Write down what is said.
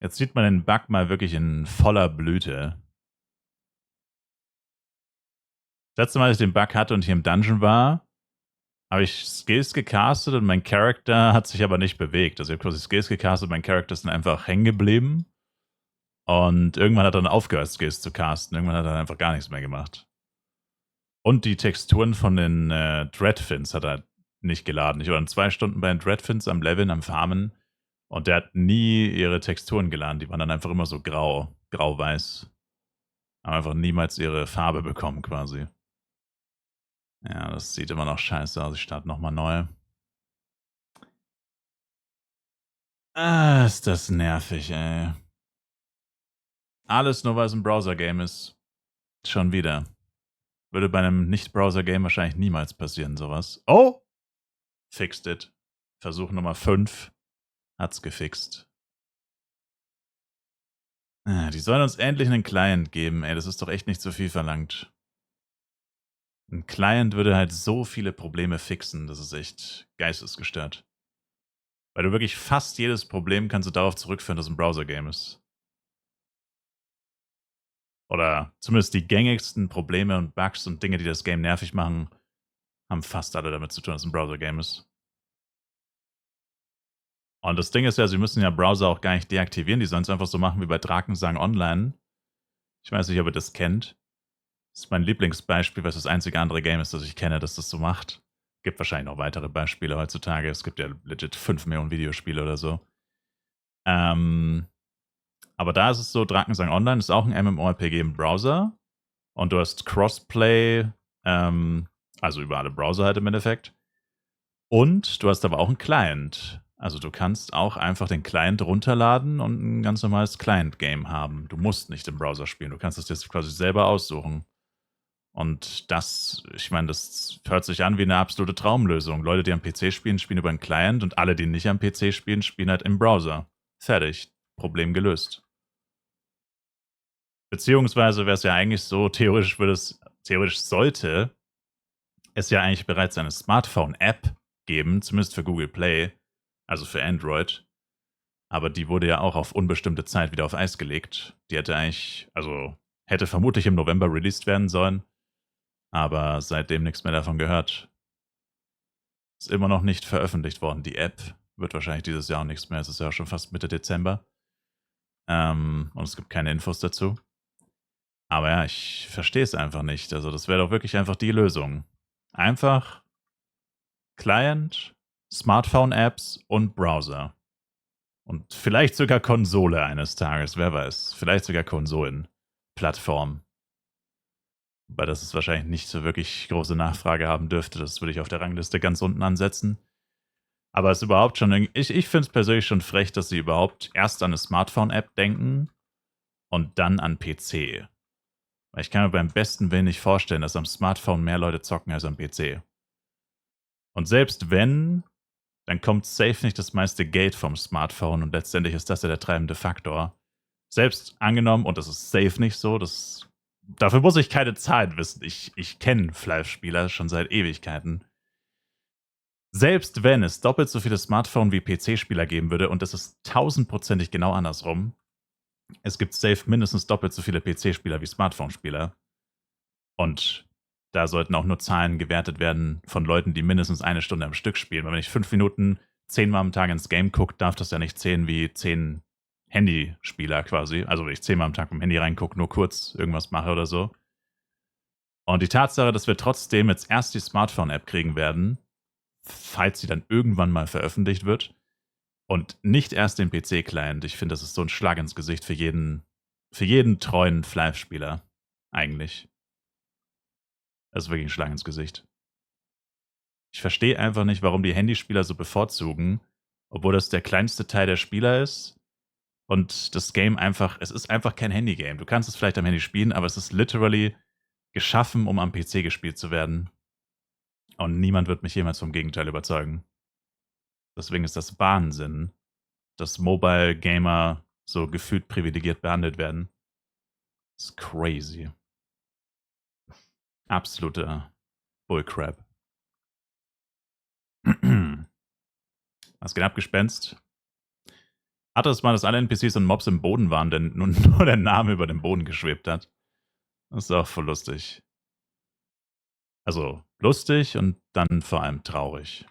Jetzt sieht man den Bug mal wirklich in voller Blüte. Das letzte Mal, als ich den Bug hatte und hier im Dungeon war, habe ich Skills gecastet und mein Charakter hat sich aber nicht bewegt. Also ich habe quasi Skills gecastet, mein Charakter ist dann einfach hängen geblieben. Und irgendwann hat er dann aufgehört, Skills zu casten. Irgendwann hat er dann einfach gar nichts mehr gemacht. Und die Texturen von den Dreadfins hat er nicht geladen. Ich war dann 2 Stunden bei den Dreadfins am Leveln, am Farmen. Und der hat nie ihre Texturen geladen. Die waren dann einfach immer so grau, grau-weiß. Haben einfach niemals ihre Farbe bekommen quasi. Ja, das sieht immer noch scheiße aus. Ich starte nochmal neu. Ah, ist das nervig, ey. Alles nur, weil es ein Browser-Game ist. Schon wieder. Würde bei einem Nicht-Browser-Game wahrscheinlich niemals passieren, sowas. Oh! Fixed it. Versuch Nummer 5. Hat's gefixt. Ah, die sollen uns endlich einen Client geben, ey. Das ist doch echt nicht zu viel verlangt. Ein Client würde halt so viele Probleme fixen. Das ist echt geistesgestört. Weil du wirklich fast jedes Problem kannst du darauf zurückführen, dass es ein Browser-Game ist. Oder zumindest die gängigsten Probleme und Bugs und Dinge, die das Game nervig machen, haben fast alle damit zu tun, dass es ein Browser-Game ist. Und das Ding ist ja, sie müssen ja Browser auch gar nicht deaktivieren. Die sollen es einfach so machen wie bei Drakensang Online. Ich weiß nicht, ob ihr das kennt. Das ist mein Lieblingsbeispiel, weil es das einzige andere Game ist, das ich kenne, das das so macht. Gibt wahrscheinlich noch weitere Beispiele heutzutage. Es gibt ja legit 5 Millionen Videospiele oder so. Aber da ist es so, Drakensang Online ist auch ein MMORPG im Browser. Und du hast Crossplay, also über alle Browser halt im Endeffekt. Und du hast aber auch einen Client. Also du kannst auch einfach den Client runterladen und ein ganz normales Client-Game haben. Du musst nicht im Browser spielen. Du kannst das jetzt quasi selber aussuchen. Und das, ich meine, das hört sich an wie eine absolute Traumlösung. Leute, die am PC spielen, spielen über einen Client und alle, die nicht am PC spielen, spielen halt im Browser. Fertig. Problem gelöst. Beziehungsweise wäre es ja eigentlich so, theoretisch sollte es ja eigentlich bereits eine Smartphone-App geben, zumindest für Google Play, also für Android. Aber die wurde ja auch auf unbestimmte Zeit wieder auf Eis gelegt. Die hätte eigentlich, also hätte vermutlich im November released werden sollen, aber seitdem nichts mehr davon gehört. Ist immer noch nicht veröffentlicht worden. Die App wird wahrscheinlich dieses Jahr auch nichts mehr. Es ist ja schon fast Mitte Dezember. Und es gibt keine Infos dazu. Aber ja, ich verstehe es einfach nicht. Also das wäre doch wirklich einfach die Lösung. Einfach Client, Smartphone-Apps und Browser. Und vielleicht sogar Konsole eines Tages, wer weiß. Vielleicht sogar Konsolen-Plattform. Weil das ist wahrscheinlich nicht so wirklich große Nachfrage haben dürfte. Das würde ich auf der Rangliste ganz unten ansetzen. Aber es ist überhaupt schon, ich finde es persönlich schon frech, dass sie überhaupt erst an eine Smartphone-App denken und dann an PC. Weil ich kann mir beim besten Willen nicht vorstellen, dass am Smartphone mehr Leute zocken als am PC. Und selbst wenn, dann kommt safe nicht das meiste Geld vom Smartphone und letztendlich ist das ja der treibende Faktor. Selbst angenommen, und das ist safe nicht so, dafür muss ich keine Zahlen wissen. Ich kenne Flash-Spieler schon seit Ewigkeiten. Selbst wenn es doppelt so viele Smartphone- wie PC-Spieler geben würde, und das ist 1000%ig genau andersrum, es gibt safe mindestens doppelt so viele PC-Spieler wie Smartphone-Spieler. Und da sollten auch nur Zahlen gewertet werden von Leuten, die mindestens 1 Stunde am Stück spielen. Weil wenn ich 5 Minuten 10-mal am Tag ins Game gucke, darf das ja nicht zählen wie 10 Handyspieler quasi. Also wenn ich 10-mal am Tag im Handy reingucke, nur kurz irgendwas mache oder so. Und die Tatsache, dass wir trotzdem jetzt erst die Smartphone-App kriegen werden, falls sie dann irgendwann mal veröffentlicht wird, und nicht erst den PC-Client. Ich finde, das ist so ein Schlag ins Gesicht für jeden treuen Flash-Spieler. Eigentlich. Das ist wirklich ein Schlag ins Gesicht. Ich verstehe einfach nicht, warum die Handyspieler so bevorzugen, obwohl das der kleinste Teil der Spieler ist und das Game einfach, es ist einfach kein Handygame. Du kannst es vielleicht am Handy spielen, aber es ist literally geschaffen, um am PC gespielt zu werden. Und niemand wird mich jemals vom Gegenteil überzeugen. Deswegen ist das Wahnsinn, dass Mobile Gamer so gefühlt privilegiert behandelt werden. Das ist crazy. Absoluter Bullcrap. Was geht ab, Gespenst? Hatte es mal, dass alle NPCs und Mobs im Boden waren, denn nur der Name über dem Boden geschwebt hat. Das ist auch voll lustig. Also, lustig und dann vor allem traurig.